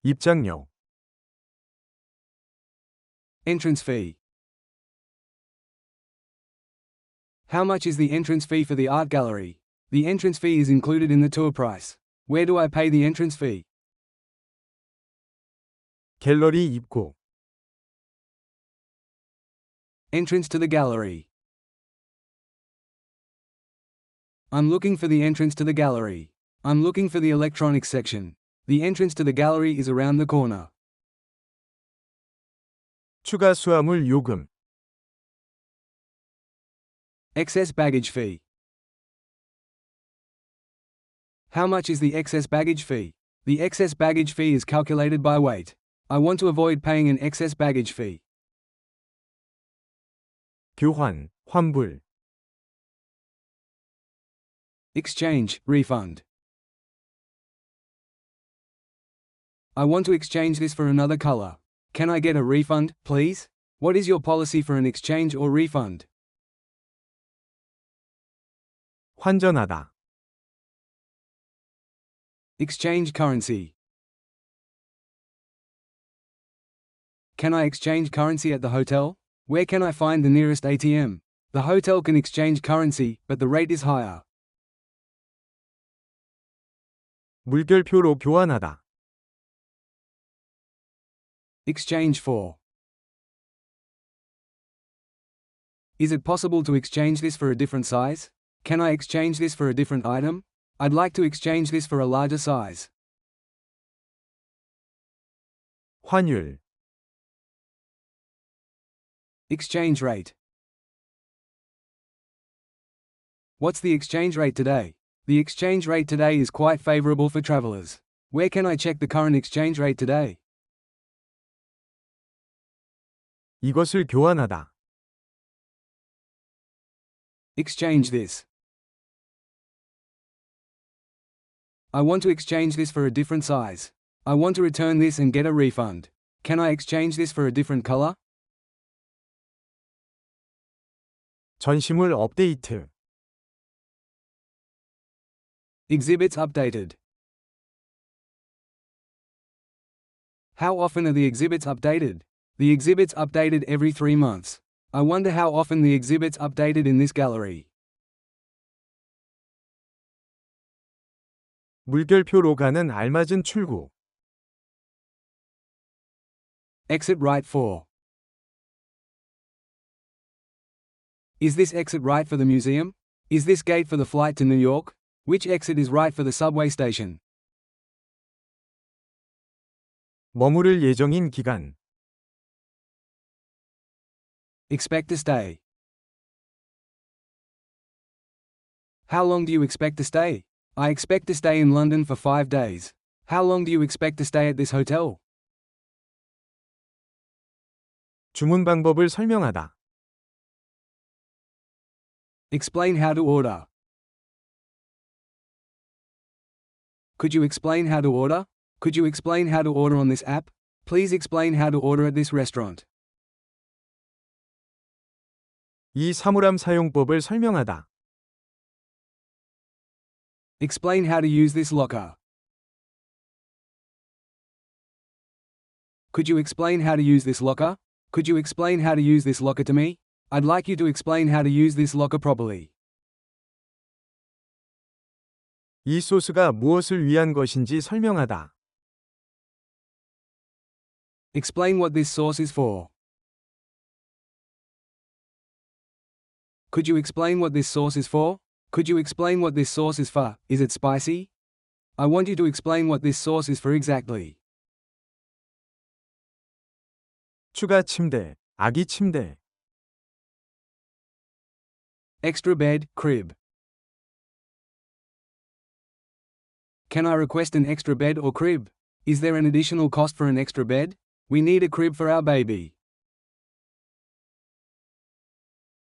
입장료, Entrance fee. How much is the entrance fee for the art gallery? The entrance fee is included in the tour price. Where do I pay the entrance fee? 갤러리 입구, Entrance to the gallery. I'm looking for the entrance to the gallery. I'm looking for the electronics section. The entrance to the gallery is around the corner. 추가 수화물 요금, Excess baggage fee. How much is the excess baggage fee? The excess baggage fee is calculated by weight. I want to avoid paying an excess baggage fee. 교환, 환불, Exchange, refund. I want to exchange this for another color. Can I get a refund, please? What is your policy for an exchange or refund? 환전하다, Exchange currency. Can I exchange currency at the hotel? Where can I find the nearest ATM? The hotel can exchange currency, but the rate is higher. 물결표로 교환하다, Exchange for. Is it possible to exchange this for a different size? Can I exchange this for a different item? I'd like to exchange this for a larger size. 환율, Exchange rate. What's the exchange rate today? The exchange rate today is quite favorable for travelers. Where can I check the current exchange rate today? 이것을 교환하다, Exchange this. I want to exchange this for a different size. I want to return this and get a refund. Can I exchange this for a different color? 전시물 업데이트, Exhibits updated. How often are the exhibits updated? The exhibits updated every 3 months. I wonder how often the exhibits updated in this gallery. 물결표로 가는 알맞은 출구, Exit right for. Is this exit right for the museum? Is this gate for the flight to New York? Which exit is right for the subway station? 머무를 예정인 기간, Expect to stay. How long do you expect to stay? I expect to stay in London for 5 days. How long do you expect to stay at this hotel? 주문 방법을 설명하다, Explain how to order. Could you explain how to order? Could you explain how to order on this app? Please explain how to order at this restaurant. 이 사물함 사용법을 설명하다, Explain how to use this locker. Could you explain how to use this locker? Could you explain how to use this locker to me? I'd like you to explain how to use this locker properly. 이 소스가 무엇을 위한 것인지 설명하다, Explain what this sauce is for. Could you explain what this sauce is for? Could you explain what this sauce is for? Is it spicy? I want you to explain what this sauce is for exactly. 추가 침대, 아기 침대, Extra bed, crib. Can I request an extra bed or crib? Is there an additional cost for an extra bed? We need a crib for our baby.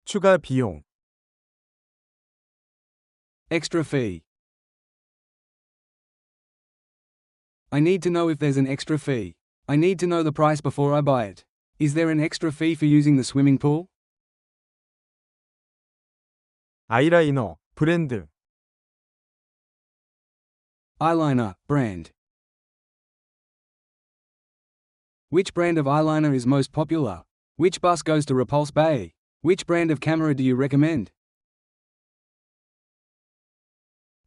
추가 비용, Extra fee. I need to know if there's an extra fee. I need to know the price before I buy it. Is there an extra fee for using the swimming pool? 아이라이너, 브랜드, Eyeliner, brand. Which brand of eyeliner is most popular? Which bus goes to Repulse Bay? Which brand of camera do you recommend?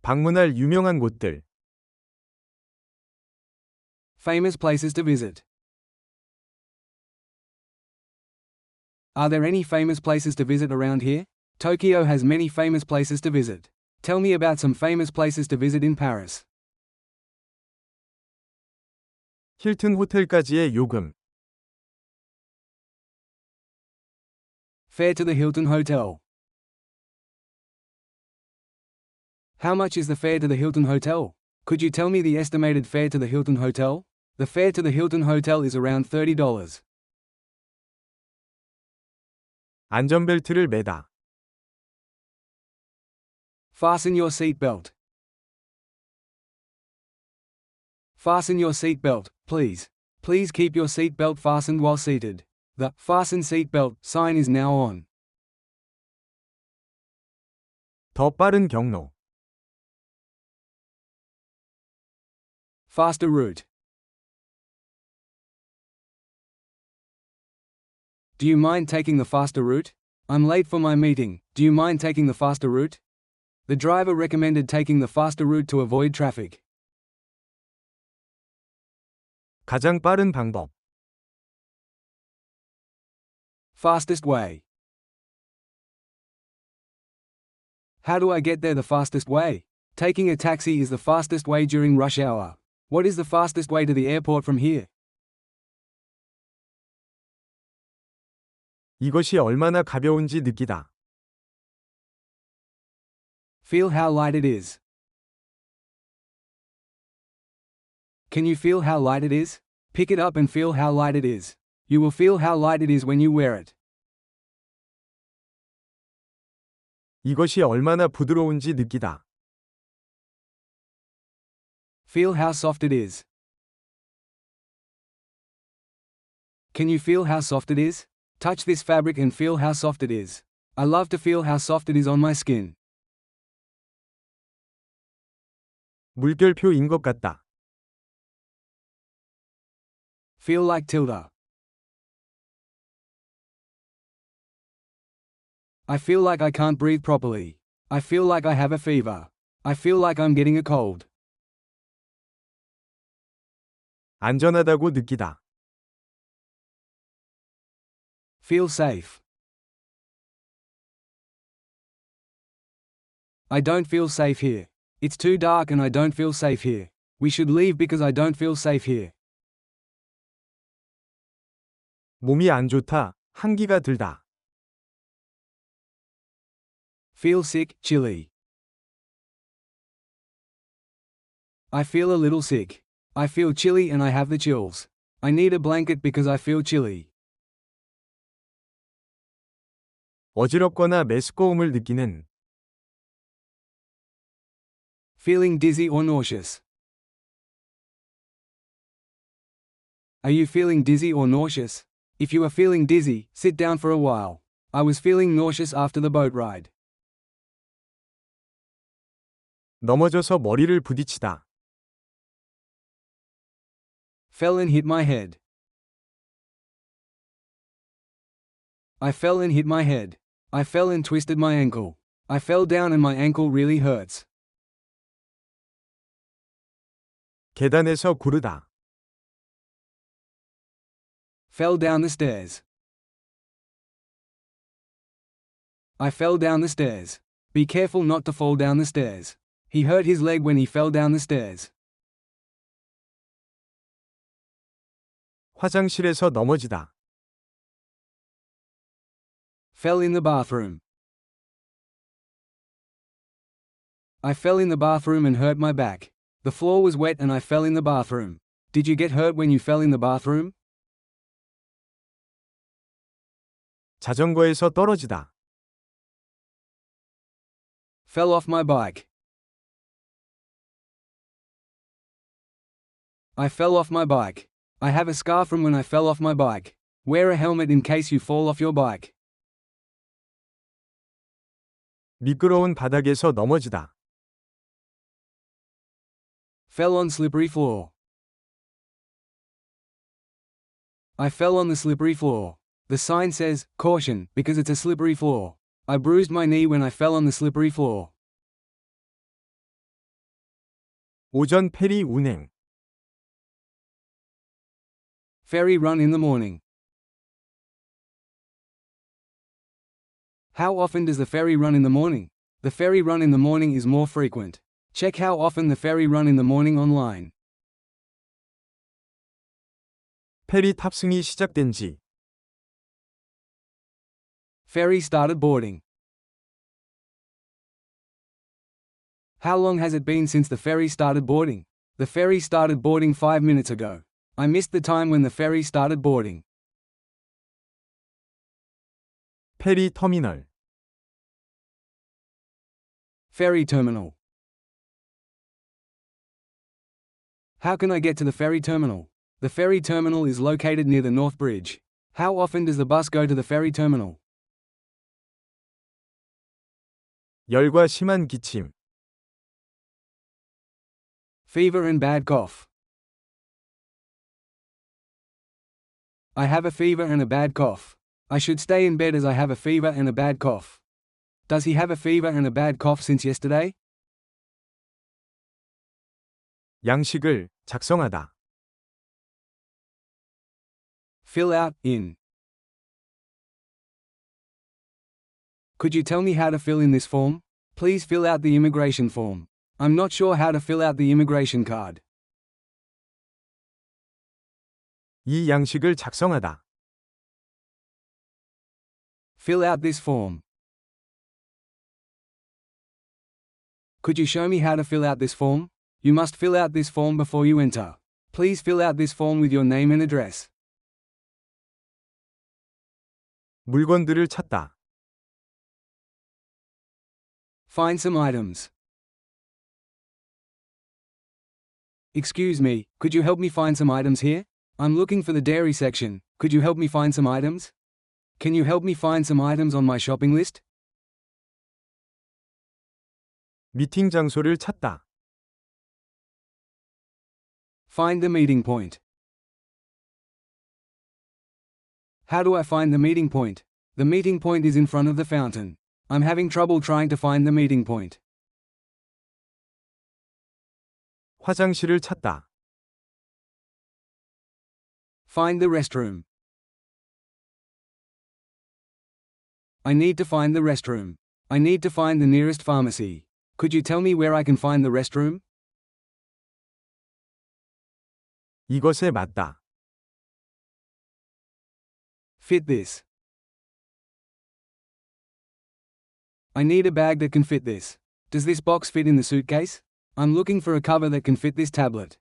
방문할 유명한 곳들. Famous places to visit. Are there any famous places to visit around here? Tokyo has many famous places to visit. Tell me about some famous places to visit in Paris. 힐튼 호텔까지의 요금. Fare to the Hilton Hotel. How much is the fare to the Hilton Hotel? Could you tell me the estimated fare to the Hilton Hotel? The fare to the Hilton Hotel is around $30. 안전벨트를 매다. Fasten your seatbelt. Fasten your seatbelt, please. Please keep your seatbelt fastened while seated. The "Fasten Seatbelt" sign is now on. 더 빠른 경로. Faster route. Do you mind taking the faster route? I'm late for my meeting. Do you mind taking the faster route? The driver recommended taking the faster route to avoid traffic. 가장 빠른 방법. Fastest way. How do I get there the fastest way? Taking a taxi is the fastest way during rush hour. What is the fastest way to the airport from here? 이것이 얼마나 가벼운지 느끼다. Feel how light it is. Can you feel how light it is? Pick it up and feel how light it is. You will feel how light it is when you wear it. 이것이 얼마나 부드러운지 느끼다. Feel how soft it is. Can you feel how soft it is? Touch this fabric and feel how soft it is. I love to feel how soft it is on my skin. 물결표인 것 같다. Feel like tilde. I feel like I can't breathe properly. I feel like I have a fever. I feel like I'm getting a cold. 안전하다고 느끼다. Feel safe. I don't feel safe here. It's too dark and I don't feel safe here. We should leave because I don't feel safe here. 몸이 안 좋다. 한기가 들다. Feel sick, chilly. I feel a little sick. I feel chilly and I have the chills. I need a blanket because I feel chilly. 어지럽거나 메스꺼움을 느끼는. Feeling dizzy or nauseous. Are you feeling dizzy or nauseous? If you are feeling dizzy, sit down for a while. I was feeling nauseous after the boat ride. 넘어져서 머리를 부딪히다. Fell and hit my head. I fell and hit my head. I fell and twisted my ankle. I fell down and my ankle really hurts. 계단에서 구르다. Fell down the stairs. I fell down the stairs. Be careful not to fall down the stairs. He hurt his leg when he fell down the stairs. 화장실에서 넘어지다. Fell in the bathroom. I fell in the bathroom and hurt my back. The floor was wet and I fell in the bathroom. Did you get hurt when you fell in the bathroom? 자전거에서 떨어지다. Fell off my bike. I fell off my bike. I have a scar from when I fell off my bike. Wear a helmet in case you fall off your bike. 미끄러운 바닥에서 넘어지다. Fell on slippery floor. I fell on the slippery floor. The sign says, caution, because it's a slippery floor. I bruised my knee when I fell on the slippery floor. 오전 페리 운행. Ferry run in the morning. How often does the ferry run in the morning? The ferry run in the morning is more frequent. Check how often the ferry run in the morning online. 페리 탑승이 시작된 지. Ferry started boarding. How long has it been since the ferry started boarding? The ferry started boarding 5 minutes ago. I missed the time when the ferry started boarding. 페리 터미널. Ferry terminal. How can I get to the ferry terminal? The ferry terminal is located near the North Bridge. How often does the bus go to the ferry terminal? 열과 심한 기침. Fever and bad cough. I have a fever and a bad cough. I should stay in bed as I have a fever and a bad cough. Does he have a fever and a bad cough since yesterday? 양식을 작성하다. Fill out, in. Could you tell me how to fill in this form? Please fill out the immigration form. I'm not sure how to fill out the immigration card. 이 양식을 작성하다. Fill out this form. Could you show me how to fill out this form? You must fill out this form before you enter. Please fill out this form with your name and address. 물건들을 찾다. Find some items. Excuse me, could you help me find some items here? I'm looking for the dairy section. Could you help me find some items? Can you help me find some items on my shopping list? 미팅 장소를 찾다. Find the meeting point. How do I find the meeting point? The meeting point is in front of the fountain. I'm having trouble trying to find the meeting point. 화장실을 찾다. Find the restroom. I need to find the restroom. I need to find the nearest pharmacy. Could you tell me where I can find the restroom? 이것에 맞다. Fit this. I need a bag that can fit this. Does this box fit in the suitcase? I'm looking for a cover that can fit this tablet.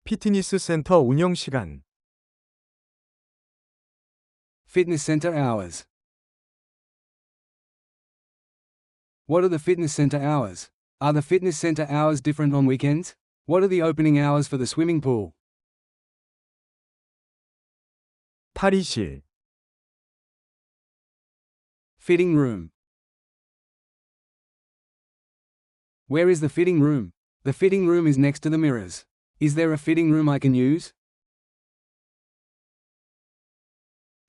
피트니스 센터 운영 시간. Fitness center hours. What are the fitness center hours? Are the fitness center hours different on weekends? What are the opening hours for the swimming pool? 탈의실. Fitting room. Where is the fitting room? The fitting room is next to the mirrors. Is there a fitting room I can use?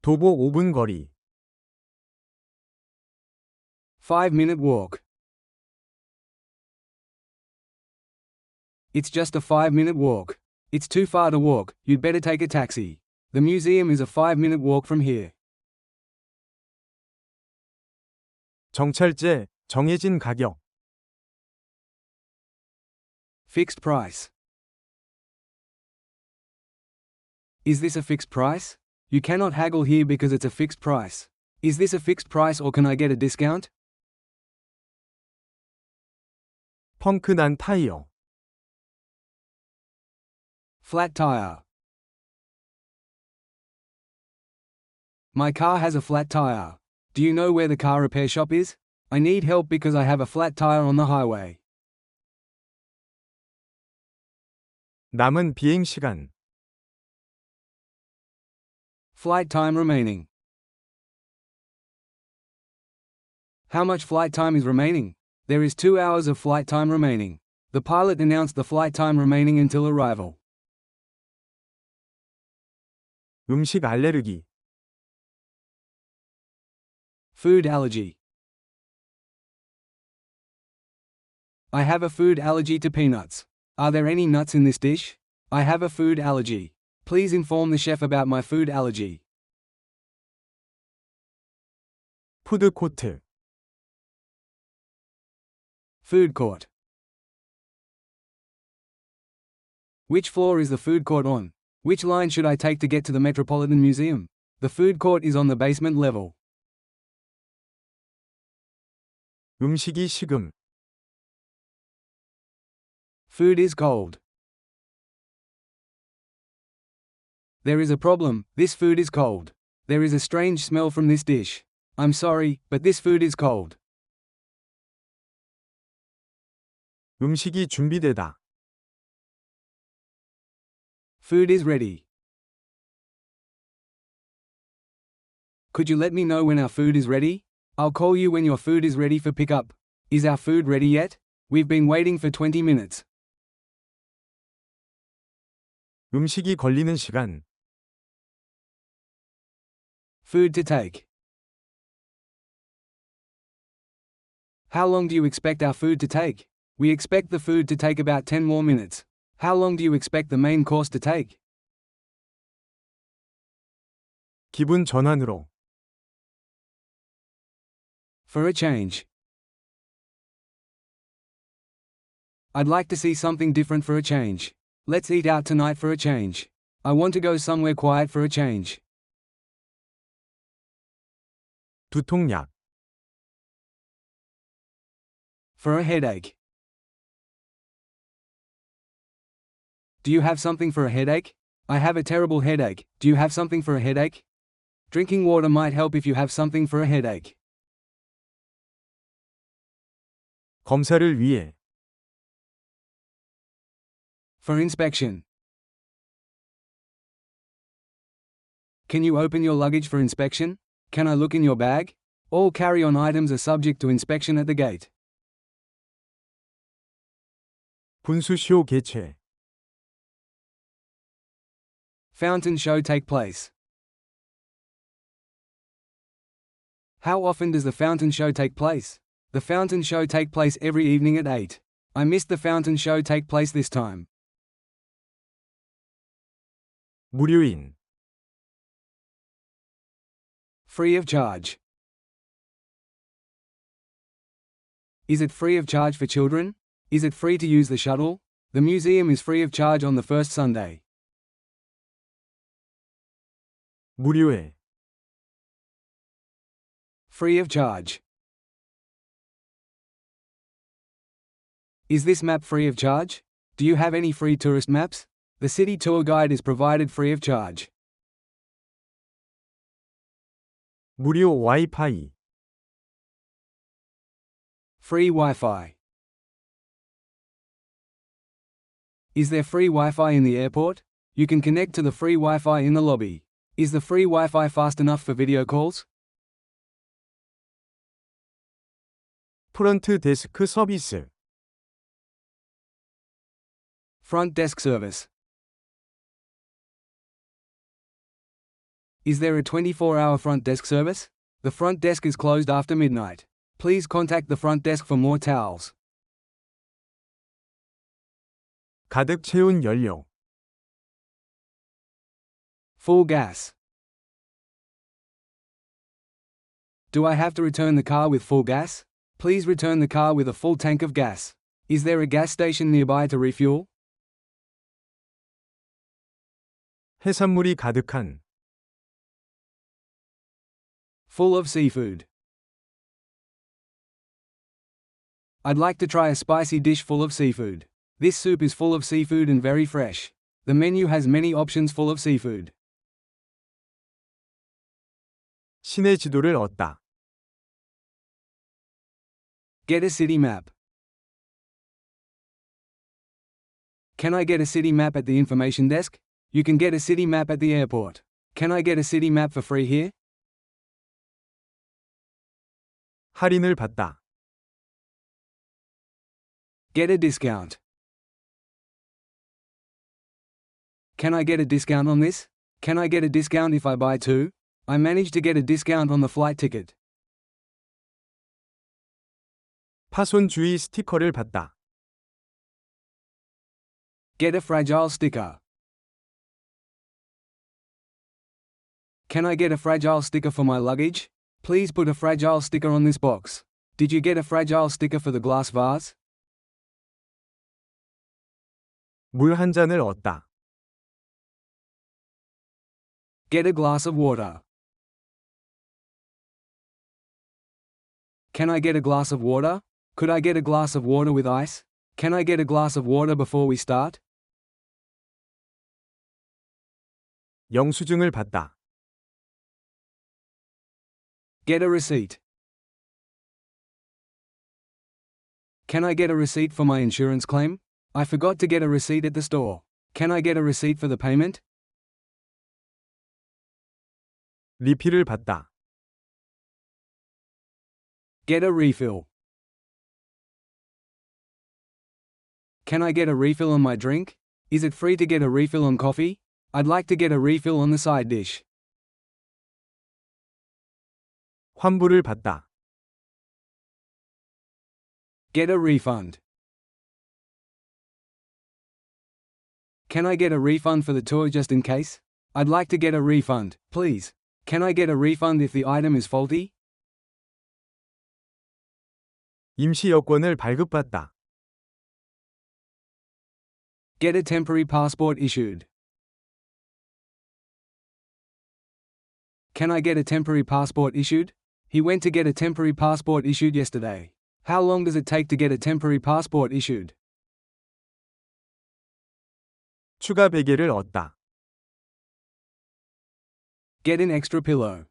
도보 5분 거리. 5-minute walk. It's just a 5-minute walk. It's too far to walk, you'd better take a taxi. The museum is a 5-minute walk from here. 정찰제, 정해진 가격. Fixed price. Is this a fixed price? You cannot haggle here because it's a fixed price. Is this a fixed price or can I get a discount? 펑크 난 타이어. Flat tire. My car has a flat tire. Do you know where the car repair shop is? I need help because I have a flat tire on the highway. 남은 비행 시간. Flight time remaining. How much flight time is remaining? There is 2 hours of flight time remaining. The pilot announced the flight time remaining until arrival. 음식 알레르기. Food allergy. I have a food allergy to peanuts. Are there any nuts in this dish? I have a food allergy. Please inform the chef about my food allergy. 푸드코트. Food court. Which floor is the food court on? Which line should I take to get to the Metropolitan Museum? The food court is on the basement level. 음식이 식음. Food is cold. There is a problem, this food is cold. There is a strange smell from this dish. I'm sorry, but this food is cold. 음식이 준비되다. Food is ready. Could you let me know when our food is ready? I'll call you when your food is ready for pickup. Is our food ready yet? We've been waiting for 20 minutes. 음식이 걸리는 시간. Food to take. How long do you expect our food to take? We expect the food to take about 10 more minutes. How long do you expect the main course to take? 기분 전환으로. For a change. I'd like to see something different for a change. Let's eat out tonight for a change. I want to go somewhere quiet for a change. 두통약. For a headache. Do you have something for a headache? I have a terrible headache. Do you have something for a headache? Drinking water might help if you have something for a headache. 검사를 위해. For inspection. Can you open your luggage for inspection? Can I look in your bag? All carry-on items are subject to inspection at the gate. 분수쇼 개최. Fountain show take place. How often does the fountain show take place? The fountain show take place every evening at 8. I missed the fountain show take place this time. 무료인. Free of charge. Is it free of charge for children? Is it free to use the shuttle? The museum is free of charge on the first Sunday. 무료해. Free of charge. Is this map free of charge? Do you have any free tourist maps? The city tour guide is provided free of charge. 무료 와이파이. Free Wi-Fi. Is there free Wi-Fi in the airport? You can connect to the free Wi-Fi in the lobby. Is the free Wi-Fi fast enough for video calls? 프런트 데스크 서비스. Front desk service. Is there a 24-hour front desk service? The front desk is closed after midnight. Please contact the front desk for more towels. 가득 채운 연료. Full gas. Do I have to return the car with full gas? Please return the car with a full tank of gas. Is there a gas station nearby to refuel? 해산물이 가득한. Full of seafood. I'd like to try a spicy dish full of seafood. This soup is full of seafood and very fresh. The menu has many options full of seafood. 시내 지도를 얻다. Get a city map. Can I get a city map at the information desk? You can get a city map at the airport. Can I get a city map for free here? 할인을 받다. Get a discount. Can I get a discount on this? Can I get a discount if I buy two? I managed to get a discount on the flight ticket. 파손 주의 스티커를 받다. Get a fragile sticker. Can I get a fragile sticker for my luggage? Please put a fragile sticker on this box. Did you get a fragile sticker for the glass vase? 물 한 잔을 얻다. Get a glass of water. Can I get a glass of water? Could I get a glass of water with ice? Can I get a glass of water before we start? 영수증을 받다. Get a receipt. Can I get a receipt for my insurance claim? I forgot to get a receipt at the store. Can I get a receipt for the payment? 리필을 받다. Get a refill. Can I get a refill on my drink? Is it free to get a refill on coffee? I'd like to get a refill on the side dish. 환불을 받다. Get a refund. Can I get a refund for the tour just in case? I'd like to get a refund, please. Can I get a refund if the item is faulty? 임시 여권을 발급받다. Get a temporary passport issued. Can I get a temporary passport issued? He went to get a temporary passport issued yesterday. How long does it take to get a temporary passport issued? 추가 베개를 얻다. Get an extra pillow.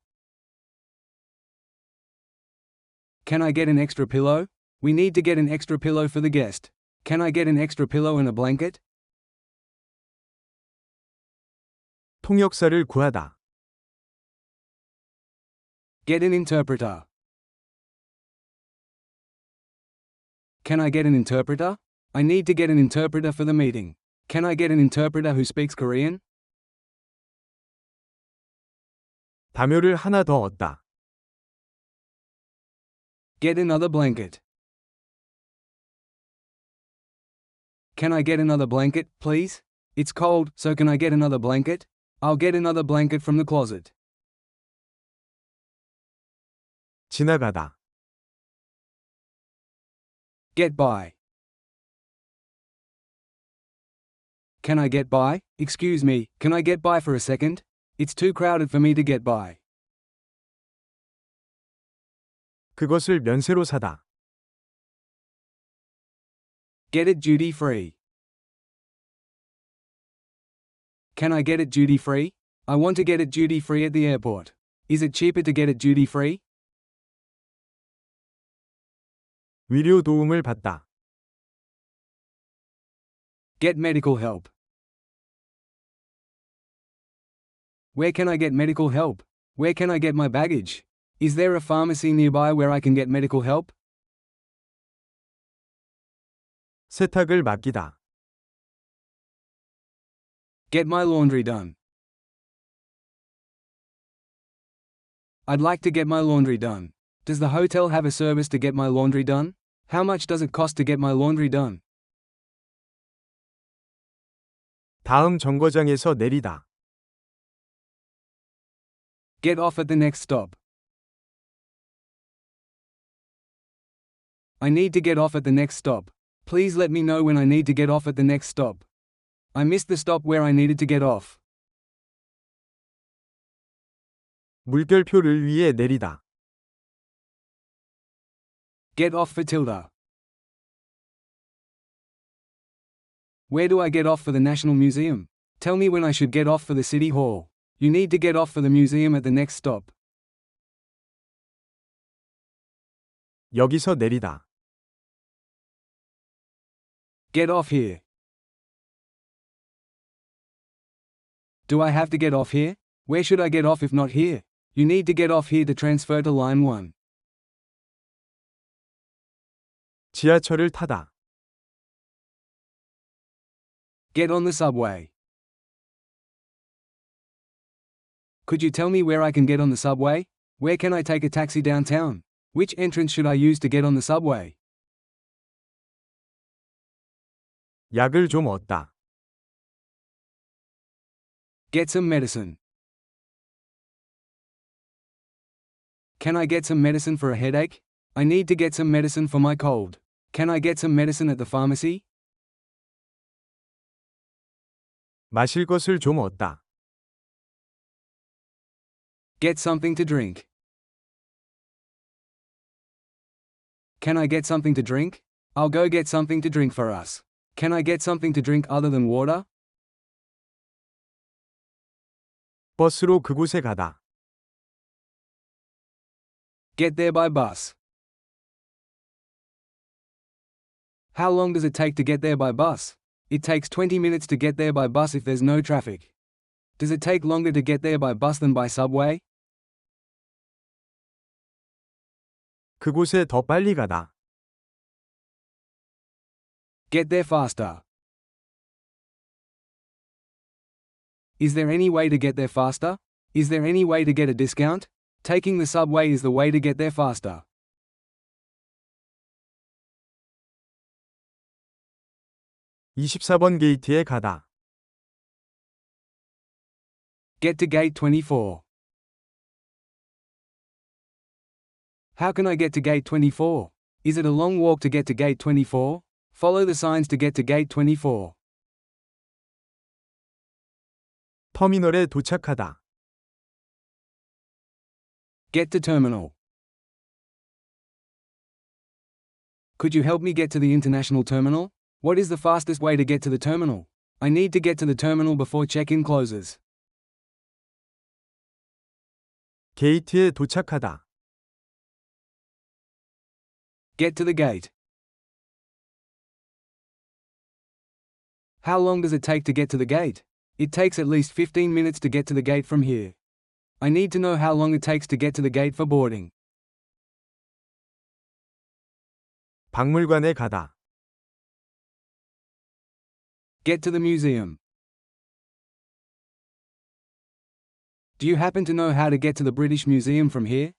Can I get an extra pillow? We need to get an extra pillow for the guest. Can I get an extra pillow and a blanket? 통역사를 구하다. Get an interpreter. Can I get an interpreter? I need to get an interpreter for the meeting. Can I get an interpreter who speaks Korean? 담요를 하나 더 얻다. Get another blanket. Can I get another blanket, please? It's cold, so can I get another blanket? I'll get another blanket from the closet. 지나가다. Get by. Can I get by? Excuse me, can I get by for a second? It's too crowded for me to get by. 그것을 면세로 사다. Get it duty free. Can I get it duty free? I want to get it duty free at the airport. Is it cheaper to get it duty free? 위료 도움을 받다. Get medical help. Where can I get medical help? Where can I get my baggage? Is there a pharmacy nearby where I can get medical help? 세탁을 맡기다. Get my laundry done. I'd like to get my laundry done. Does the hotel have a service to get my laundry done? How much does it cost to get my laundry done? 다음 정거장에서 내리다. Get off at the next stop. I need to get off at the next stop. Please let me know when I need to get off at the next stop. I missed the stop where I needed to get off. 물결표를 위에 내리다. Get off for Tilda. Where do I get off for the National Museum? Tell me when I should get off for the City Hall. You need to get off for the museum at the next stop. 여기서 내리다. Get off here. Do I have to get off here? Where should I get off if not here? You need to get off here to transfer to line 1. 지하철을 타다. Get on the subway. Could you tell me where I can get on the subway? Where can I take a taxi downtown? Which entrance should I use to get on the subway? 약을 좀 얻다. Get some medicine. Can I get some medicine for a headache? I need to get some medicine for my cold. Can I get some medicine at the pharmacy? 마실 것을 좀 얻다. Get something to drink. Can I get something to drink? I'll go get something to drink for us. Can I get something to drink other than water? 버스로 그곳에 가다. Get there by bus. How long does it take to get there by bus? It takes 20 minutes to get there by bus if there's no traffic. Does it take longer to get there by bus than by subway? 그곳에 더 빨리 가다. Get there faster. Is there any way to get there faster? Is there any way to get a discount? Taking the subway is the way to get there faster. (24번) 게이트에 가다. Get to gate 24. How can I get to gate 24? Is it a long walk to get to gate 24? Follow the signs to get to gate 24. 터미널에 도착하다. Get to terminal. Could you help me get to the international terminal? What is the fastest way to get to the terminal? I need to get to the terminal before check-in closes. 게이트에 도착하다. Get to the gate. How long does it take to get to the gate? It takes at least 15 minutes to get to the gate from here. I need to know how long it takes to get to the gate for boarding. 박물관에 가다. Get to the museum. Do you happen to know how to get to the British Museum from here?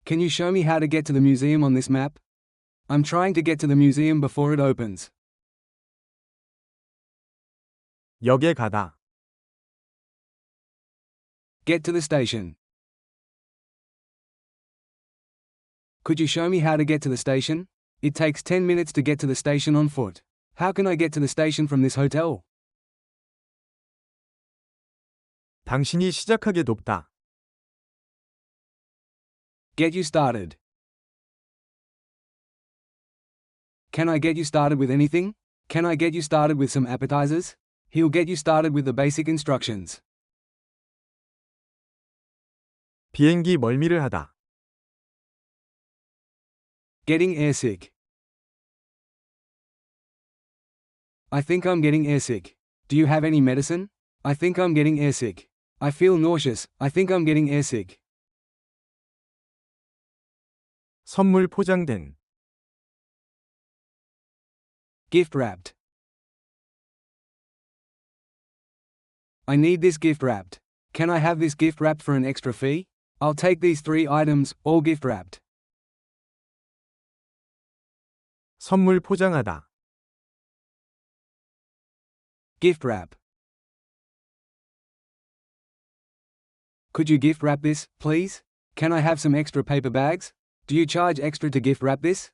Can you show me how to get to the museum on this map? I'm trying to get to the museum before it opens. 역에 가다. Get to the station. Could you show me how to get to the station? It takes 10 minutes to get to the station on foot. How can I get to the station from this hotel? 당신이 시작하게 돕다. Get you started. Can I get you started with anything? Can I get you started with some appetizers? He'll get you started with the basic instructions. 비행기 멀미를 하다. Getting airsick. I think I'm getting airsick. Do you have any medicine? I think I'm getting airsick. I feel nauseous. I think I'm getting airsick. 선물 포장된. Gift wrapped. I need this gift wrapped. Can I have this gift wrapped for an extra fee? I'll take these 3 items, all gift wrapped. 선물 포장하다. Gift wrap. Could you gift wrap this, please? Can I have some extra paper bags? Do you charge extra to gift wrap this?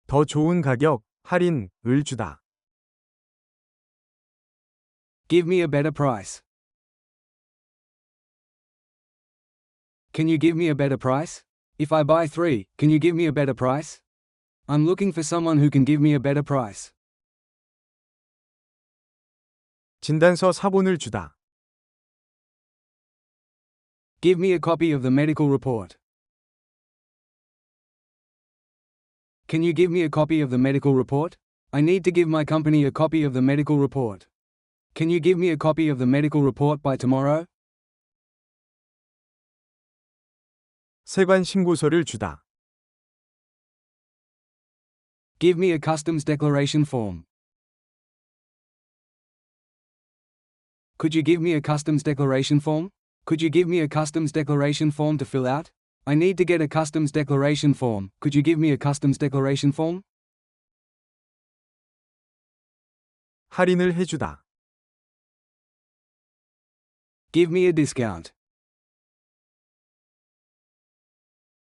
더 좋은 가격, 할인을 주다. Give me a better price. Can you give me a better price? If I buy 3, can you give me a better price? I'm looking for someone who can give me a better price. 진단서 사본을 주다. Give me a copy of the medical report. Can you give me a copy of the medical report? I need to give my company a copy of the medical report. Can you give me a copy of the medical report by tomorrow? 세관 신고서를 주다. Give me a customs declaration form. Could you give me a customs declaration form? Could you give me a customs declaration form to fill out? I need to get a customs declaration form. Could you give me a customs declaration form? 할인을 해주다. Give me a discount.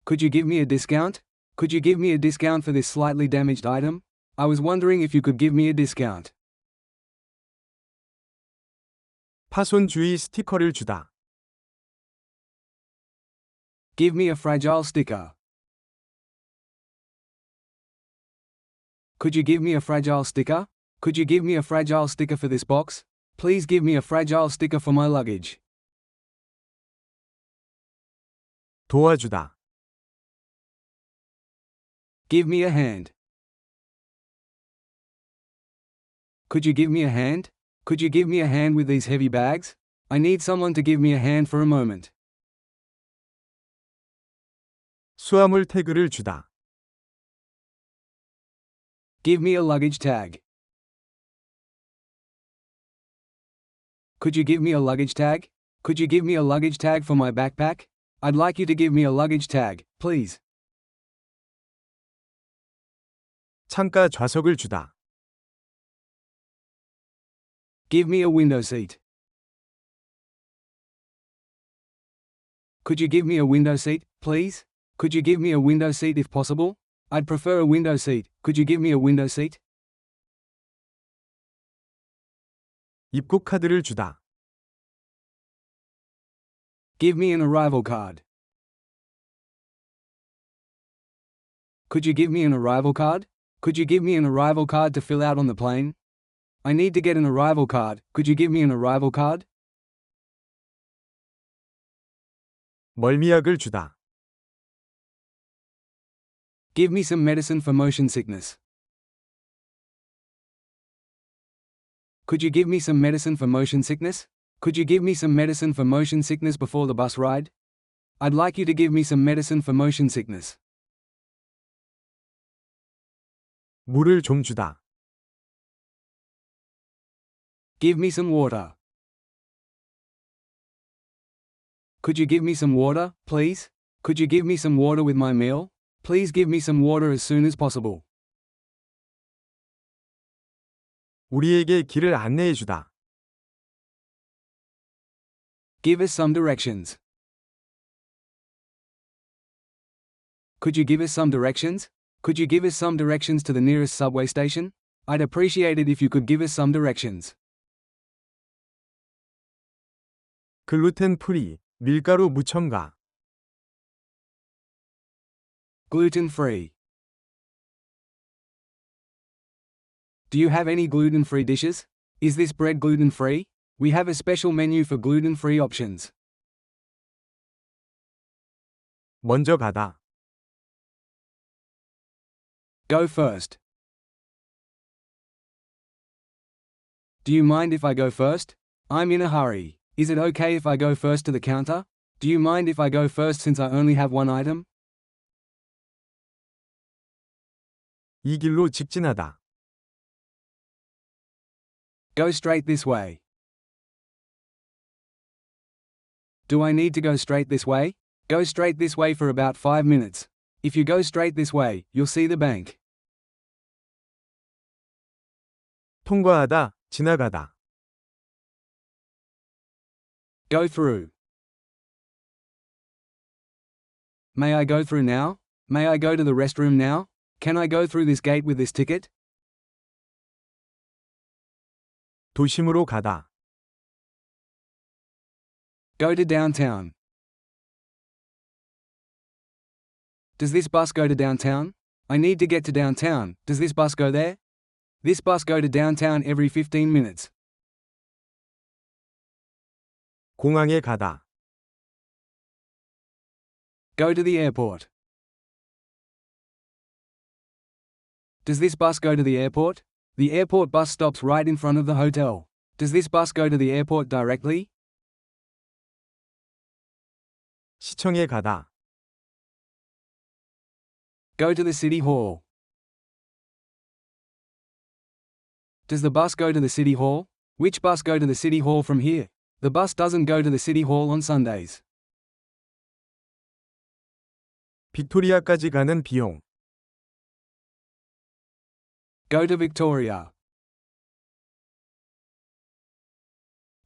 Could you give me a discount? Could you give me a discount for this slightly damaged item? I was wondering if you could give me a discount. 파손 주의 스티커를 주다. Give me a fragile sticker. Could you give me a fragile sticker? Could you give me a fragile sticker for this box? Please give me a fragile sticker for my luggage. 도와주다. Give me a hand. Could you give me a hand? Could you give me a hand with these heavy bags? I need someone to give me a hand for a moment. 수화물 태그를 주다. Give me a luggage tag. Could you give me a luggage tag? Could you give me a luggage tag for my backpack? I'd like you to give me a luggage tag, please. 창가 좌석을 주다. Give me a window seat. Could you give me a window seat, please? Could you give me a window seat if possible? I'd prefer a window seat. Could you give me a window seat? 입국 카드를 주다. Give me an arrival card. Could you give me an arrival card? Could you give me an arrival card to fill out on the plane? I need to get an arrival card. Could you give me an arrival card? 멀미약을 주다. Give me some medicine for motion sickness. Could you give me some medicine for motion sickness? Could you give me some medicine for motion sickness before the bus ride? I'd like you to give me some medicine for motion sickness. 물을 좀 주다. Give me some water. Could you give me some water, please? Could you give me some water with my meal? Please give me some water as soon as possible. 우리에게 길을 안내해 주다. Give us some directions. Could you give us some directions? Could you give us some directions to the nearest subway station? I'd appreciate it if you could give us some directions. 글루텐 프리, 밀가루 무첨가. Gluten-free. Do you have any gluten-free dishes? Is this bread gluten-free? We have a special menu for gluten-free options. 먼저 가다. Go first. Do you mind if I go first? I'm in a hurry. Is it okay if I go first to the counter? Do you mind if I go first since I only have one item? 이 길로 직진하다. Go straight this way. Do I need to go straight this way? Go straight this way for about 5 minutes. If you go straight this way, you'll see the bank. 통과하다, 지나가다. Go through. May I go through now? May I go to the restroom now? Can I go through this gate with this ticket? 도심으로 가다. Go to downtown. Does this bus go to downtown? I need to get to downtown. Does this bus go there? This bus go to downtown every 15 minutes. 공항에 가다. Go to the airport. Does this bus go to the airport? The airport bus stops right in front of the hotel. Does this bus go to the airport directly? 시청에 가다. Go to the city hall. Does the bus go to the city hall? Which bus go to the city hall from here? The bus doesn't go to the city hall on Sundays. 빅토리아까지 가는 비용. Go to Victoria.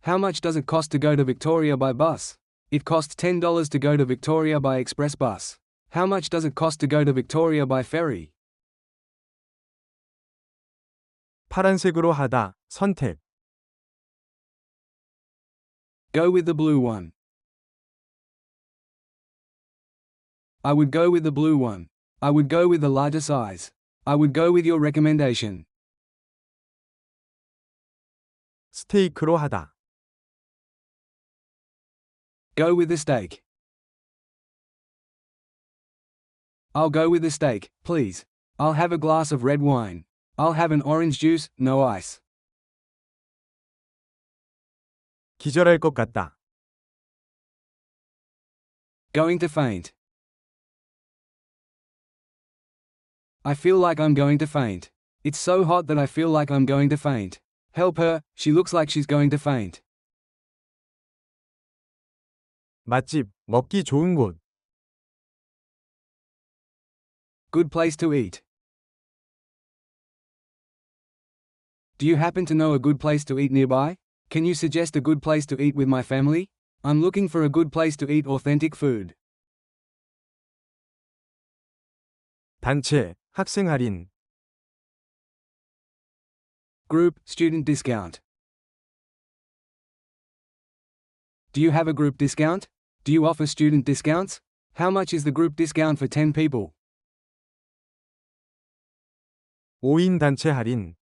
How much does it cost to go to Victoria by bus? It costs $10 to go to Victoria by express bus. How much does it cost to go to Victoria by ferry? 파란색으로 하다. 선택. Go with the blue one. I would go with the blue one. I would go with the larger size. I would go with your recommendation. 스테이크로 하다. Go with the steak. I'll go with the steak, please. I'll have a glass of red wine. I'll have an orange juice, no ice. 기절할 것 같다. Going to faint. I feel like I'm going to faint. It's so hot that I feel like I'm going to faint. Help her, she looks like she's going to faint. 맛집, 먹기 좋은 곳. Good place to eat. Do you happen to know a good place to eat nearby? Can you suggest a good place to eat with my family? I'm looking for a good place to eat authentic food. 단체, 학생 할인. Group, student discount. Do you have a group discount? Do you offer student discounts? How much is the group discount for 10 people? 5인 단체 할인.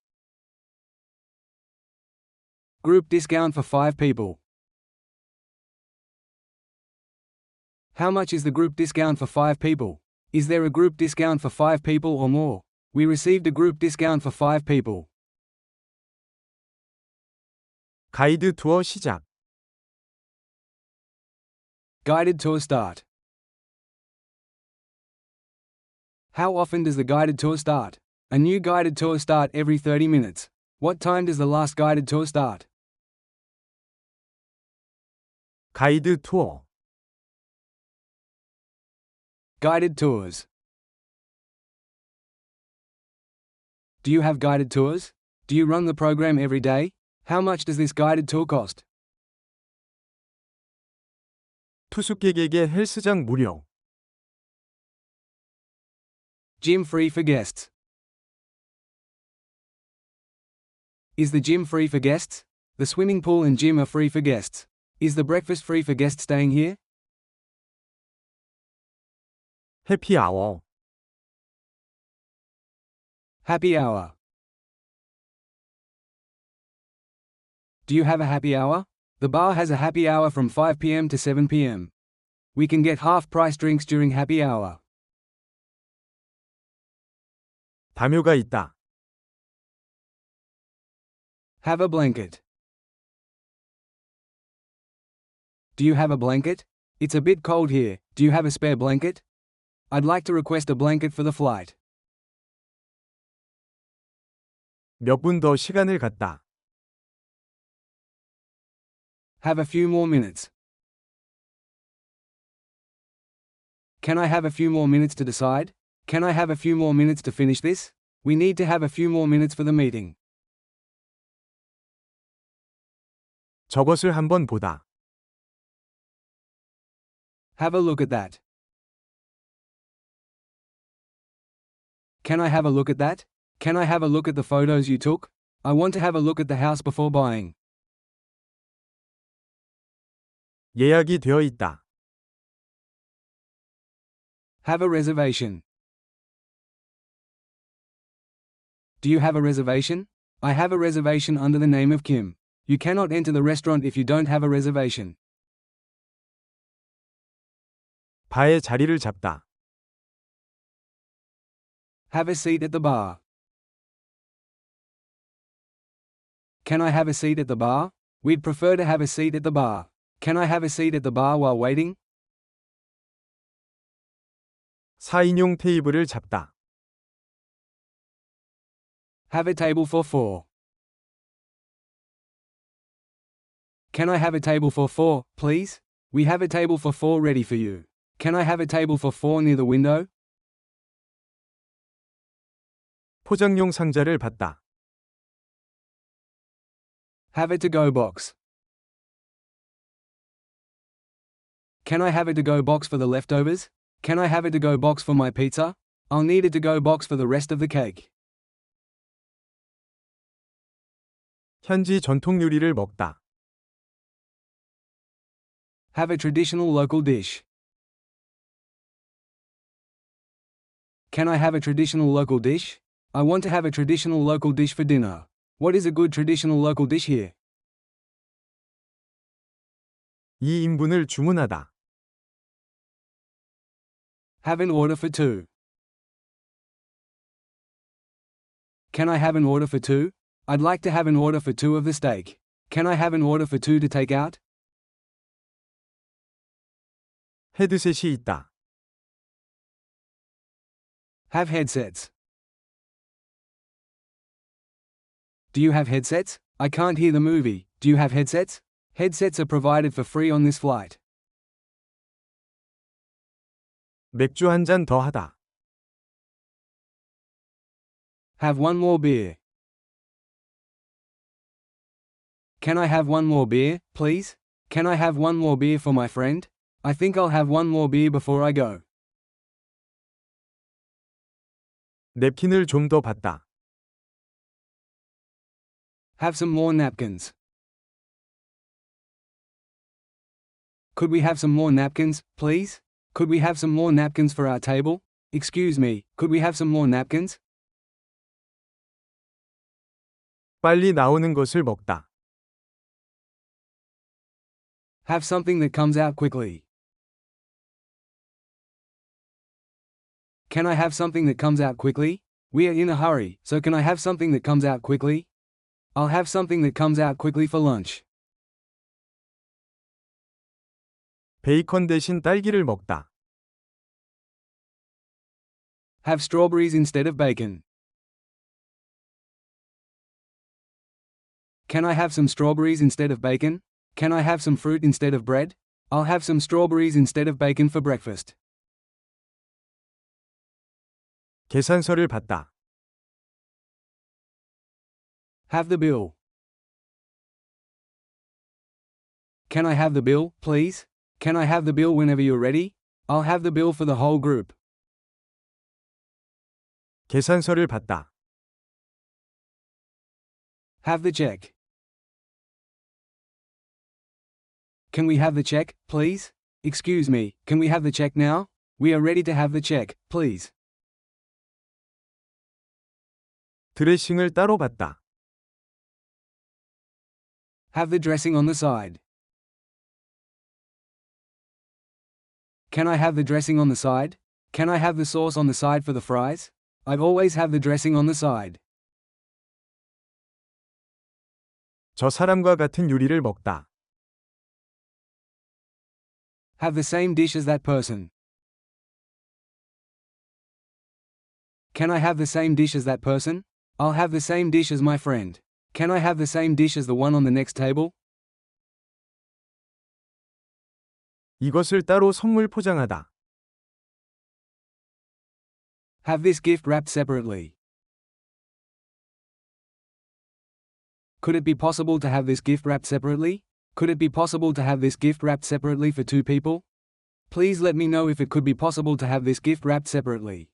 Group discount for 5 people. How much is the group discount for 5 people? Is there a group discount for 5 people or more? We received a group discount for 5 people. 가이드 투어 시작. Guided tour start. How often does the guided tour start? A new guided tour start every 30 minutes. What time does the last guided tour start? 가이드 투어. Guided tours. Do you have guided tours? Do you run the program every day? How much does this guided tour cost? 투숙객에게 헬스장 무료. Gym free for guests. Is the gym free for guests? The swimming pool and gym are free for guests. Is the breakfast free for guests staying here? 해피아워. Happy hour. Do you have a happy hour? The bar has a happy hour from 5 p.m. to 7 p.m. We can get half-price drinks during happy hour. 담요가 있다. Have a blanket. Do you have a blanket? It's a bit cold here. Do you have a spare blanket? I'd like to request a blanket for the flight. 몇 분 더 시간을 갖다. Have a few more minutes. Can I have a few more minutes to decide? Can I have a few more minutes to finish this? We need to have a few more minutes for the meeting. 저것을 한번 보다. Have a look at that. Can I have a look at that? Can I have a look at the photos you took? I want to have a look at the house before buying. 예약이 되어 있다. Have a reservation. Do you have a reservation? I have a reservation under the name of Kim. You cannot enter the restaurant if you don't have a reservation. 바에 자리를 잡다. Have a seat at the bar. Can I have a seat at the bar? We'd prefer to have a seat at the bar. Can I have a seat at the bar while waiting? 4인용 테이블을 잡다. Have a table for 4. Can I have a table for 4, please? We have a table for 4 ready for you. Can I have a table for 4 near the window? 포장용 상자를 받다. Have a to-go box. Can I have a to-go box for the leftovers? Can I have a to-go box for my pizza? I'll need a to-go box for the rest of the cake. 현지 전통 요리를 먹다. Have a traditional local dish. Can I have a traditional local dish? I want to have a traditional local dish for dinner. What is a good traditional local dish here? 2인분을 주문하다. Have an order for 2. Can I have an order for 2? I'd like to have an order for 2 of the steak. Can I have an order for 2 to take out? 헤드셋이 있다. Have headsets. Do you have headsets? I can't hear the movie. Do you have headsets? Headsets are provided for free on this flight. 맥주 한 잔 더 하다. Have one more beer. Can I have one more beer, please? Can I have one more beer for my friend? I think I'll have one more beer before I go. 냅킨을 좀 더 받다. Have some more napkins. Could we have some more napkins, please? Could we have some more napkins for our table? Excuse me, could we have some more napkins? 빨리 나오는 것을 먹다. Have something that comes out quickly. Can I have something that comes out quickly? We are in a hurry, so can I have something that comes out quickly? I'll have something that comes out quickly for lunch. 베이컨 대신 딸기를 먹다. Have strawberries instead of bacon. Can I have some strawberries instead of bacon? Can I have some fruit instead of bread? I'll have some strawberries instead of bacon for breakfast. 계산서를 받다. Have the bill. Can I have the bill, please? Can I have the bill whenever you're ready? I'll have the bill for the whole group. 계산서를 받다. Have the check. Can we have the check, please? Excuse me, can we have the check now? We are ready to have the check, please. 드레싱을 따로 받다. Have the dressing on the side. Can I have the dressing on the side? Can I have the sauce on the side for the fries? I always have the dressing on the side. 저 사람과 같은 요리를 먹다. Have the same dish as that person. Can I have the same dish as that person? I'll have the same dish as my friend. Can I have the same dish as the one on the next table? 이것을 따로 선물 포장하다. Have this gift wrapped separately. Could it be possible to have this gift wrapped separately? Could it be possible to have this gift wrapped separately for 2 people? Please let me know if it could be possible to have this gift wrapped separately.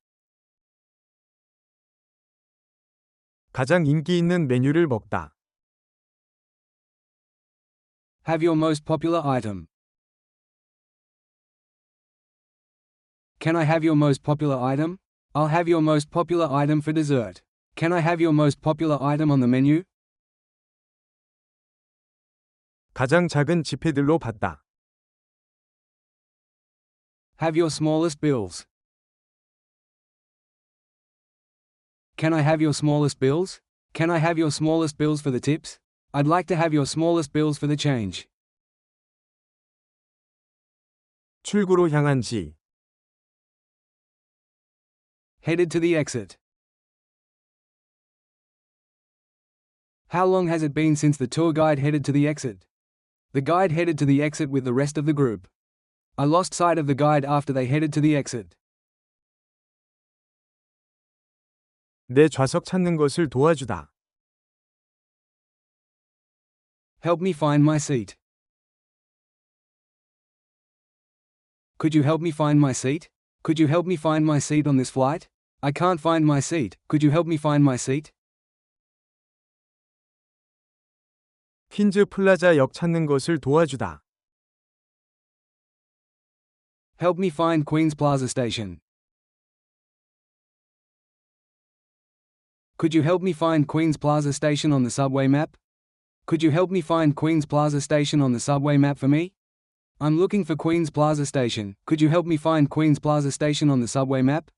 가장 인기 있는 메뉴를 먹다. Have your most popular item. Can I have your most popular item? I'll have your most popular item for dessert. Can I have your most popular item on the menu? 가장 작은 지폐들로 받다. Have your smallest bills. Can I have your smallest bills? Can I have your smallest bills for the tips? I'd like to have your smallest bills for the change. 출구로 향한지. Headed to the exit. How long has it been since the tour guide headed to the exit? The guide headed to the exit with the rest of the group. I lost sight of the guide after they headed to the exit. 내 좌석 찾는 것을 도와주다. Help me find my seat. Could you help me find my seat? Could you help me find my seat on this flight? I can't find my seat. Could you help me find my seat? 퀸즈 플라자 역 찾는 것을 도와주다. Help me find Queen's Plaza Station. Could you help me find Queen's Plaza Station on the subway map? Could you help me find Queen's Plaza Station on the subway map for me? I'm looking for Queen's Plaza Station. Could you help me find Queen's Plaza Station on the subway map?